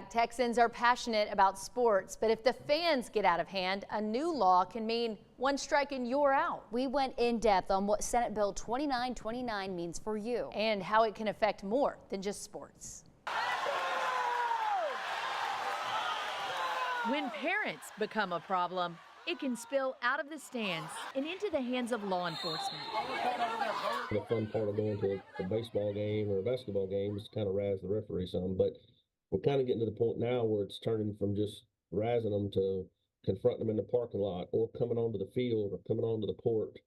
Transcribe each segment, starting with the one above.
Texans are passionate about sports, but if the fans get out of hand, a new law can mean one strike and you're out. We went in depth on what Senate Bill 2929 means for you and how it can affect more than just sports. When parents become a problem, it can spill out of the stands and into the hands of law enforcement. The fun part of going to a baseball game or a basketball game is kind of razz the referee some, but we're kind of getting to the point now where it's turning from just razzing them to confronting them in the parking lot or coming onto the field or coming onto the court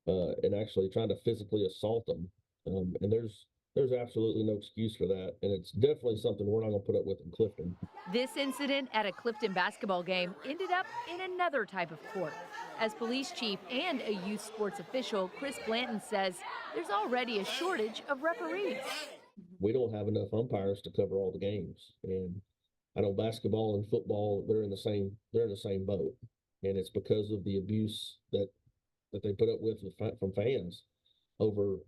and actually trying to physically assault them. And there's absolutely no excuse for that, and it's definitely something we're not going to put up with in Clifton. This incident at a Clifton basketball game ended up in another type of court. As police chief and a youth sports official, Chris Blanton says there's already a shortage of referees. We don't have enough umpires to cover all the games, and I know basketball and football they're in the same boat, and it's because of the abuse that they put up with from fans over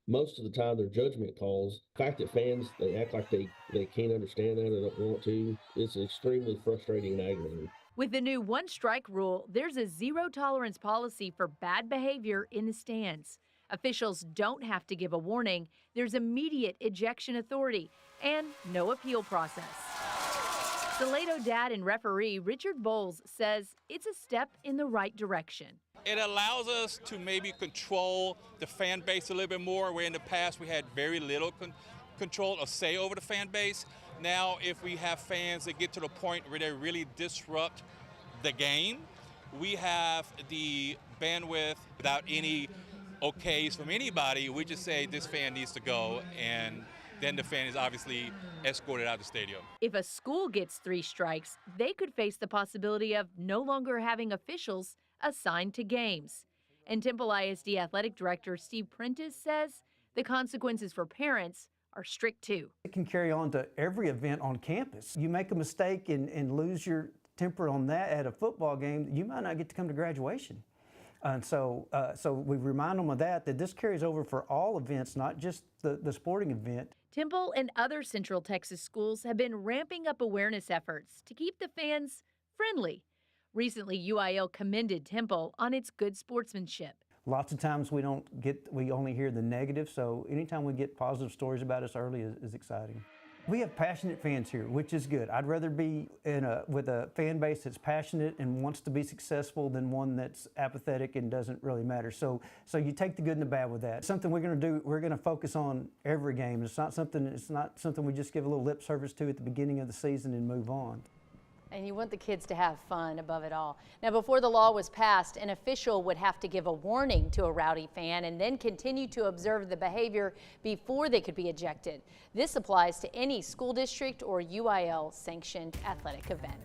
most of the time their judgment calls. The fact that fans they act like they can't understand that or don't want to, it's extremely frustrating and aggravating. With the new one strike rule, there's a zero tolerance policy for bad behavior in the stands. Officials don't have to give a warning. There's immediate ejection authority and no appeal process. Salado dad and referee Richard Bowles says it's a step in the right direction. It allows us to maybe control the fan base a little bit more, where in the past we had very little control or say over the fan base. Now, if we have fans that get to the point where they really disrupt the game, we have the bandwidth without any okays from anybody. We just say this fan needs to go, and then the fan is obviously escorted out of the stadium. If a school gets 3 strikes, they could face the possibility of no longer having officials assigned to games. And Temple ISD Athletic Director Steve Prentice says the consequences for parents are strict too. It can carry on to every event on campus. You make a mistake and lose your temper on that at a football game, you might not get to come to graduation. And so we remind them of that this carries over for all events, not just the sporting event. Temple and other Central Texas schools have been ramping up awareness efforts to keep the fans friendly. Recently, UIL commended Temple on its good sportsmanship. Lots of times we only hear the negative, so anytime we get positive stories about us early is exciting. We have passionate fans here, which is good. I'd rather be with a fan base that's passionate and wants to be successful than one that's apathetic and doesn't really matter. So you take the good and the bad with that. Something we're going to do, we're going to focus on every game. It's not something we just give a little lip service to at the beginning of the season and move on. And you want the kids to have fun above it all. Now, before the law was passed, an official would have to give a warning to a rowdy fan and then continue to observe the behavior before they could be ejected. This applies to any school district or UIL sanctioned athletic event.